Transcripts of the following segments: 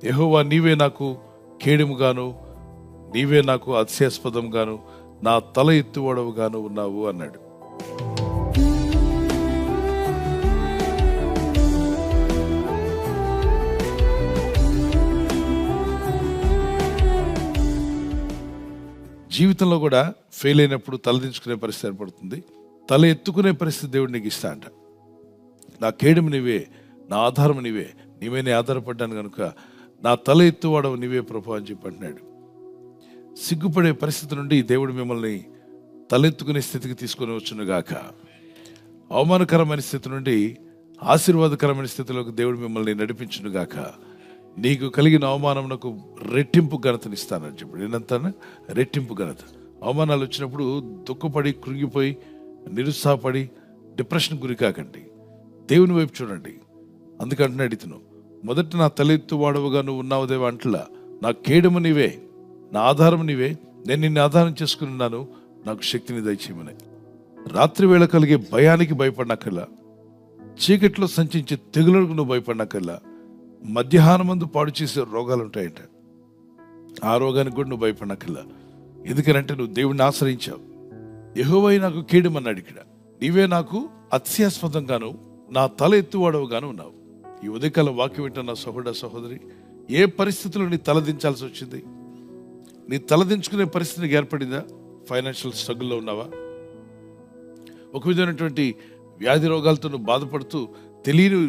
యెహోవా నీవే నాకు కేడెముగాను, నీవే నాకు అతిశయాస్పదంగాను, నా తల ఎత్తువాడవుగాను ఉన్నావు అన్నాడు. జీవితంలో కూడా ఫెయిల్ అయినప్పుడు తలదించుకునే పరిస్థితి ఏర్పడుతుంది. తల ఎత్తుకునే పరిస్థితి దేవుడు నీకు ఇస్తా అంట. నా కేడము నీవే, నా ఆధారం నీవే, నీవే నీ ఆధారపడ్డాను కనుక నా తల ఎత్తువాడవు నీవే ప్రభు అని చెప్పి అంటున్నాడు. సిగ్గుపడే పరిస్థితి నుండి దేవుడు మిమ్మల్ని తలెత్తుకునే స్థితికి తీసుకొని వచ్చునుగాక. అవమానకరమైన స్థితి నుండి ఆశీర్వాదకరమైన స్థితిలోకి దేవుడు మిమ్మల్ని నడిపించునుగాక. నీకు కలిగిన అవమానమునకు రెట్టింపు ఘనతనిస్తానని చెప్పి నేనంతాను. రెట్టింపు ఘనత. అవమానాలు వచ్చినప్పుడు దుఃఖపడి కృంగిపోయి నిరుత్సాహపడి డిప్రెషన్ గురి కాకండి, దేవుని వైపు చూడండి. అందుకంటున్నాడు ఇతను, మొదట నా తలెత్తు వాడవుగా నువ్వు ఉన్నావు దేవా అంటలా. నా కేడము నీవే, నా ఆధారం నీవే, నేను నిన్ను ఆధారం చేసుకుని ఉన్నాను, నాకు శక్తిని దయచేయమని. రాత్రి వేళ కలిగే భయానికి భయపడినక్కర్లా, చీకట్లో సంచరించే తెగులకు నువ్వు భయపడినక్కర్లా. మధ్యాహ్నం మందు పాడు చేసే రోగాలు ఉంటాయంట, ఆ రోగానికి కూడా నువ్వు భయపడినక్కర్లా. ఎందుకనంటే నువ్వు దేవుడిని ఆశ్రయించావు. యెహోవా నాకు కేడమన్నాడు ఇక్కడ. నీవే నాకు అత్యాస్పదంగాను, నా తల ఎత్తువాడవుగాను ఉన్నావు. ఈ ఉదయకాలం వాక్యం వింటున్న నా సహోదర సహోదరి, ఏ పరిస్థితుల్లో నీ తలదించాల్సి వచ్చింది? నీ తలదించుకునే పరిస్థితి నీకు ఏర్పడిందా? ఫైనాన్షియల్ స్ట్రగుల్లో ఉన్నావా? ఒక విధమైనటువంటి వ్యాధి రోగాలతో నువ్వు బాధపడుతూ తెలియని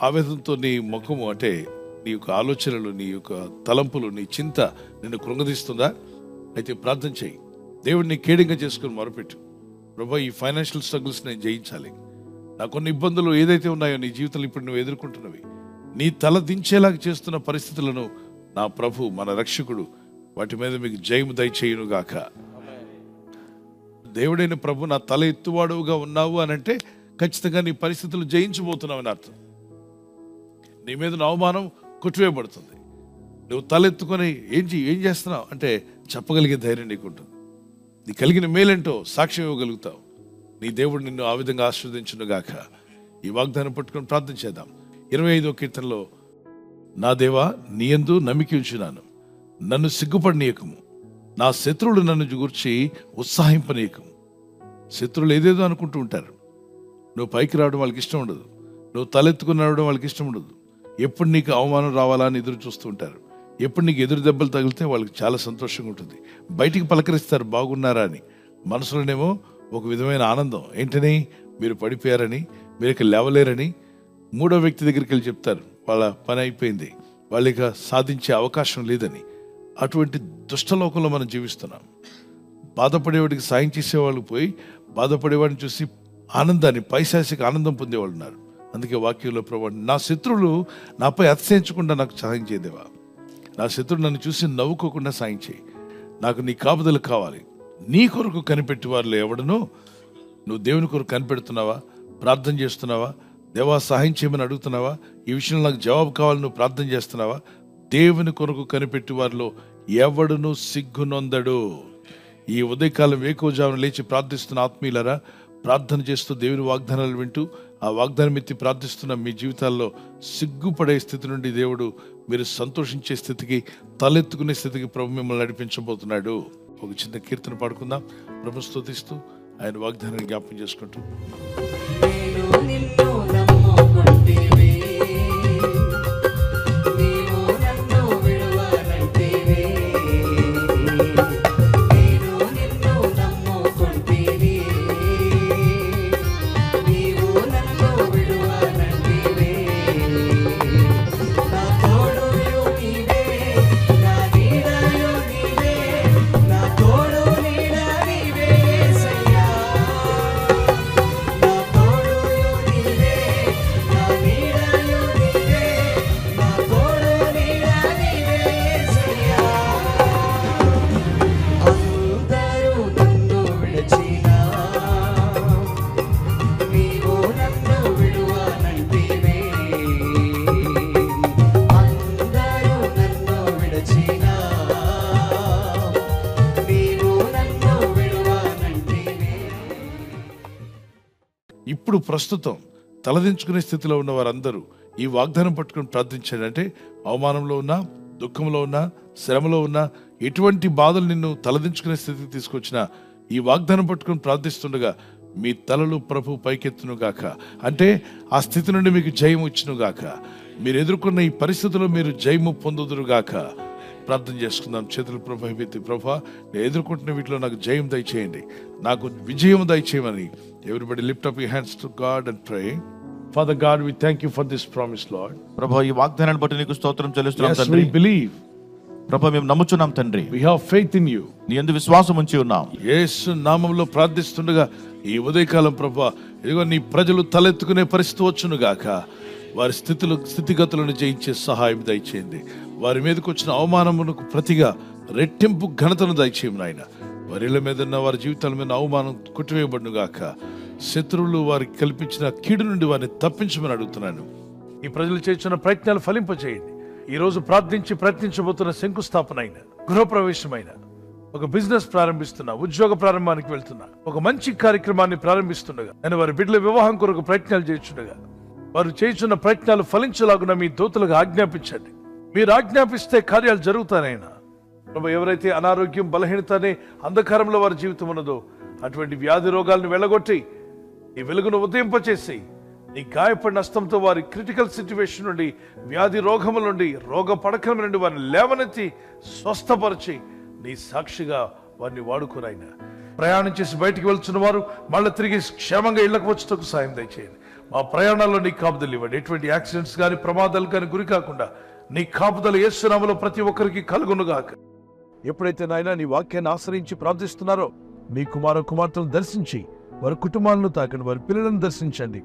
ఆవేదనతో నీ ముఖము, అంటే నీ యొక్క ఆలోచనలు, నీ యొక్క తలంపులు, నీ చింత నిన్ను కృంగదీస్తుందా? అయితే ప్రార్థన చేయి, దేవుడిని కేడింగా చేసుకుని మొరపెట్టు. ప్రభా, ఈ ఫైనాన్షియల్ స్ట్రగుల్స్ నేను జయించాలి. నా కొన్ని ఇబ్బందులు ఏదైతే ఉన్నాయో నీ జీవితంలో ఇప్పుడు నువ్వు ఎదుర్కొంటున్నవి, నీ తల దించేలాగా చేస్తున్న పరిస్థితులను నా ప్రభు, మన రక్షకుడు వాటి మీద మీకు జయము దయచేయునుగాక. దేవుడైన ప్రభు నా తల ఎత్తువాడుగా ఉన్నావు అని అంటే ఖచ్చితంగా నీ పరిస్థితులు జయించబోతున్నావు అని అర్థం. నీ మీద అవమానం కొట్టివేయబడుతుంది. నువ్వు తలెత్తుకొని ఏం చేస్తున్నావు అంటే చెప్పగలిగే ధైర్యం నీకు ఉంటుంది. నీ కలిగిన మేలేంటో సాక్ష్యం ఇవ్వగలుగుతావు. నీ దేవుడు నిన్ను ఆ విధంగా ఆశీర్వదించునుగాక. ఈ వాగ్దానం పట్టుకొని ప్రార్థన చేద్దాం. 25వ కీర్తనలో, నా దేవా నీ యందు నమ్మిక ఉంచున్నాను, నన్ను సిగ్గుపడనీయకము, నా శత్రువులు నన్ను గూర్చి ఉత్సాహింపనీయకము. శత్రువులు ఏదేదో అనుకుంటూ ఉంటారు. నువ్వు పైకి రావడం వాళ్ళకి ఇష్టం ఉండదు, నువ్వు తలెత్తుకుని నడవడం వాళ్ళకి ఇష్టం ఉండదు. ఎప్పుడు నీకు అవమానం రావాలా అని ఎదురు చూస్తూ ఉంటారు. ఎప్పుడు నీకు ఎదురు దెబ్బలు తగిలితే వాళ్ళకి చాలా సంతోషంగా ఉంటుంది. బయటికి పలకరిస్తారు బాగున్నారా అని, మనసులోనేమో ఒక విధమైన ఆనందం. ఏంటని? మీరు పడిపోయారని, మీరు ఇక లేవలేరని. మూడో వ్యక్తి దగ్గరికి వెళ్ళి చెప్తారు వాళ్ళ పని అయిపోయింది, వాళ్ళకి సాధించే అవకాశం లేదని. అటువంటి దుష్టలోకంలో మనం జీవిస్తున్నాం. బాధపడేవాడికి సాయం చేసేవాళ్ళు పోయి బాధపడేవాడిని చూసి ఆనందాన్ని, పైశాసిక ఆనందం పొందేవాళ్ళు ఉన్నారు. అందుకే వాక్యంలో ప్రభు, నా శత్రువులు నాపై అతిశయించకుండా నాకు సహాయం చేయదేవా. నా శత్రువు నన్ను చూసి నవ్వుకోకుండా సాయం చేయి. నాకు నీ కాపుదలు కావాలి. నీ కొరకు కనిపెట్టి వారిలో ఎవడనో, నువ్వు దేవుని కొరకు కనిపెడుతున్నావా? ప్రార్థన చేస్తున్నావా? దేవా సహాయం చేయమని అడుగుతున్నావా? ఈ విషయంలో నాకు జవాబు కావాలని నువ్వు ప్రార్థన చేస్తున్నావా? దేవుని కొరకు కనిపెట్టి వారిలో ఎవడును సిగ్గునొందడు. ఈ ఉదయకాలం వేకువజామున లేచి ప్రార్థిస్తున్న ఆత్మీయులరా, ప్రార్థన చేస్తూ దేవుని వాగ్దానాలు వింటూ ఆ వాగ్దానం ఎత్తి ప్రార్థిస్తున్న మీ జీవితాల్లో సిగ్గుపడే స్థితి నుండి దేవుడు మీరు సంతోషించే స్థితికి, తలెత్తుకునే స్థితికి ప్రభు మిమ్మల్ని నడిపించబోతున్నాడు. ఒక చిన్న కీర్తన పాడుకుందాం, ప్రభు స్తుతిస్తూ ఆయన వాగ్దానాన్ని జ్ఞాపకం చేసుకుంటూ. ఇప్పుడు ప్రస్తుతం తలదించుకునే స్థితిలో ఉన్న వారందరూ ఈ వాగ్దానం పట్టుకుని ప్రార్థించాడంటే అవమానంలో ఉన్నా, దుఃఖంలో ఉన్నా, శ్రమలో ఉన్నా, ఎటువంటి బాధలు నిన్ను తలదించుకునే స్థితికి తీసుకొచ్చినా ఈ వాగ్దానం పట్టుకుని ప్రార్థిస్తుండగా మీ తలలు ప్రభు పైకెత్తును గాక. అంటే ఆ స్థితి నుండి మీకు జయం ఇచ్చును గాక. మీరు ఎదుర్కొన్న ఈ పరిస్థితుల్లో మీరు జయము పొందుదురు గాక. ప్రార్థన చేసుకుందాం. చేతులు ప్రభు ఎత్తి, ప్రభా నేను ఎదుర్కొంటున్న వీటిలో నాకు జయం దయచేయండి, నాకు విజయం దయచేయమని. Everybody lift up your hands to God and pray. Father God, we thank you for this promise, Lord. ప్రభా ఈ వాగ్దానాన్ని బట్టి నీకు స్తోత్రం చెల్లిస్తున్నాం తండ్రి. We believe. ప్రభా మేము నమ్ముచున్నాం తండ్రి. We have faith in you. నీ యందు విశ్వాసం ఉంచి ఉన్నాం. యేసు నామములో ప్రార్థిస్తుండగా ఈ ఉదయకాలం ప్రభా, ఇదిగో నీ ప్రజలు తలెత్తుకునే పరిస్థితి వచ్చును గాక. వారి స్థితిగతులను జయించే సహాయం దయచేయండి. వారి మీదకి వచ్చిన అవమానమునకు ప్రతిగా రెట్టింపు ఘనతను దయచేయము నాయన. వారిల మీద ఉన్న వారి జీవితాల మీద అవమానం కొట్టివేయబడును గాక. శత్రువులు వారికి కల్పించిన కీడు నుండి వారిని తప్పించమని అడుగుతున్నాను. ఈ ప్రజలు చేస్తున్న ప్రయత్నాలు ఫలింపచేయండి. ఈ రోజు ప్రయత్నించబోతున్న శంకుస్థాపన అయిన, గృహప్రవేశమైన, ఒక బిజినెస్ ప్రారంభిస్తున్నా, ఉద్యోగ ప్రారంభానికి వెళ్తున్నా, ఒక మంచి కార్యక్రమాన్ని ప్రారంభిస్తుండగా, నేను వారి బిడ్డల వివాహం కొరకు ప్రయత్నాలు చేస్తుండగా వారు చేస్తున్న ప్రయత్నాలు ఫలించలాగున మీ దూతలకు ఆజ్ఞాపించండి. మీరు ఆజ్ఞాపిస్తే కార్యాలు జరుగుతానైనా ప్రభు. ఎవరైతే అనారోగ్యం, బలహీనత అనే అంధకారంలో వారి జీవితం ఉన్నదో అటువంటి వ్యాధి రోగాలను వెళ్ళగొట్టి నీ వెలుగును ఉదయింపచేసి నీ గాయపడిన హస్తంతో వారి క్రిటికల్ సిచ్యువేషన్ నుండి, వ్యాధి రోగముల నుండి, రోగ పడకల నుండి వారిని లేవనెత్తి స్వస్థపరిచి నీ సాక్షిగా వారిని వాడుకోరాయినా. ప్రయాణం చేసి బయటికి వెళ్తున్న వారు మళ్ళీ తిరిగి క్షేమంగా ఇళ్లకు వచ్చేందుకు సాయం దయచేయండి. మా ప్రయాణాల్లో నీ కాపుదలు ఇవ్వండి. ఎటువంటి యాక్సిడెంట్స్ కానీ, ప్రమాదాలు కానీ గురి కాకుండా నీ కాపుదలు యేసు నామములో ప్రతి ఒక్కరికి కలుగునుగాక. ఎప్పుడైతే నాయనా నీ వాక్యాన్ని ఆశ్రయించి ప్రార్థిస్తున్నారో మీ కుమార్తెలను దర్శించి వారి కుటుంబాలను తాకండి, వారి పిల్లలను దర్శించండి,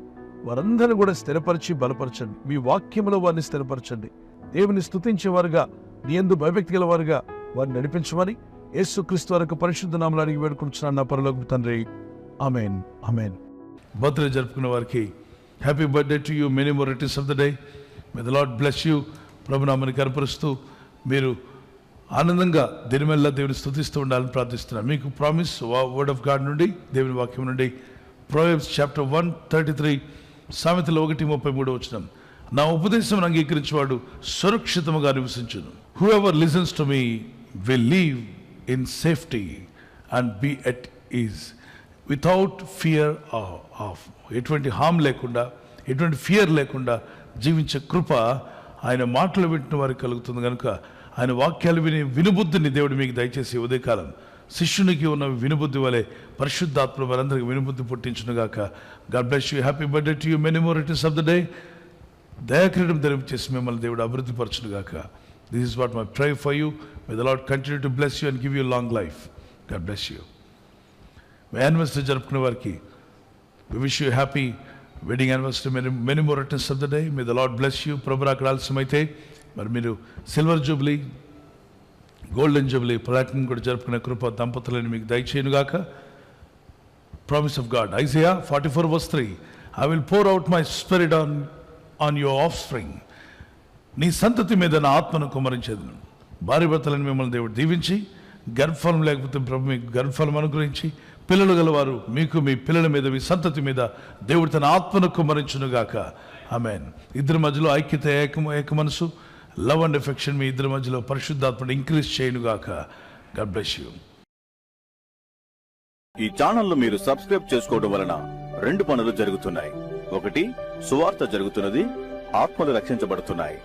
వారందరినీ కూడా స్థిరపరిచి బలపరచండి. మీ వాక్యములో వారిని స్థిరపరచండి. దేవుని స్తుతించేవారుగా, నీ యందు భయభక్తి గల వారుగా వారిని నడిపించమని యేసుక్రీస్తు వారి పరిశుద్ధ నామములో అడిగి వేడుకుంటున్నాను నా పరలోకపు తండ్రి. ఆమేన్, ఆమేన్. బర్త్డే జరుపుకున్న వారికి happy birthday to you, many more returns of the day. May the lord bless you. ప్రభునామని కనపరుస్తూ మీరు ఆనందంగా దినమెల్లా దేవుని స్తుతిస్తూ ఉండాలని ప్రార్థిస్తున్నాను. మీకు ప్రామిస్ వర్డ్ ఆఫ్ గాడ్ నుండి, దేవుని వాక్యం నుండి, ప్రొవెర్బ్స్ చాప్టర్ 1:33, సామెతలు 1:33 వచనం. నా ఉపదేశం అంగీకరించేవాడు సురక్షితముగా నివసించును. Whoever listens to me will live in safety and be at ease without fear of. ఎటువంటి హామ్ లేకుండా, ఎటువంటి ఫియర్ లేకుండా జీవించే కృప ఆయన మాటలు వింటున్న వారికి కలుగుతుంది. కనుక ఆయన వాక్యాలు వినుబుద్ధిని దేవుడు మీకు దయచేసి ఉదయకాలం శిష్యునికి ఉన్న వినుబుద్ధి వలె పరిశుద్ధాత్మ వారందరికీ వినుబుద్ధి పుట్టించునుగాక. God bless you. Happy birthday to you, many more returns of the day. దయాకిరీటం ధరించేసి మిమ్మల్ని దేవుడు అభివృద్ధి పరచునుగాక. This is what my pray for you. May the lord continue to bless you and give you long life. God bless you. మీ anniversary జరుపుకునే వారికి we wish you happy wedding anniversary, many more returns of the day. May the Lord bless you. ప్రభు అక్కడ ఆలస్యమైతే మరి మీరు silver jubilee, golden jubilee, platinum కూడా జరుపుకునే కృప దంపతులని మీకు దయచేయునుగాక. Promise of God, Isaiah 44:3, I will pour out my spirit on your offspring. నీ సంతతి మీద నా ఆత్మను కుమ్మరించేదను. భార్య భర్తలను మిమ్మల్ని దేవుడు దీవించి, గర్భఫలం లేకపోతే ప్రభు మీకు గర్భఫలం అనుగ్రహించి, పిల్లలు గలవారు మీకు మీ పిల్లల మీద, మీ సంతతి మీద దేవుడు తన ఆత్మను కుమ్మరించునుగాక. ఆమేన్. ఇద్దరి మధ్యలో ఐక్యత, ఏక మనసు, లవ్ అండ్ ఎఫెక్షన్ మీ ఇద్దరి మధ్యలో పరిశుద్ధాత్మను ఇంక్రీజ్ చేయనుగాక. God bless you. ఈ ఛానల్ మీరు సబ్స్క్రైబ్ చేసుకోవడం వలన 2 పనులు జరుగుతున్నాయి. ఒకటి, సువార్త జరుగుతున్నది, ఆత్మలు రక్షించబడుతున్నాయి.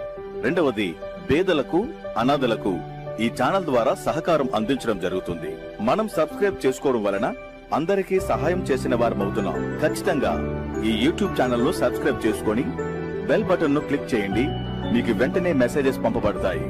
రెండవది, పేదలకు, అనాథలకు ఈ ఛానల్ ద్వారా సహకారం అందించడం జరుగుతుంది. మనం సబ్స్క్రైబ్ చేసుకోవడం వలన అందరికీ సహాయం చేసిన వారమవుతున్నాం. ఖచ్చితంగా ఈ యూట్యూబ్ ఛానల్ ను సబ్స్క్రైబ్ చేసుకొని బెల్ బటన్ ను క్లిక్ చేయండి. మీకు వెంటనే మెసేజెస్ పంపబడతాయి.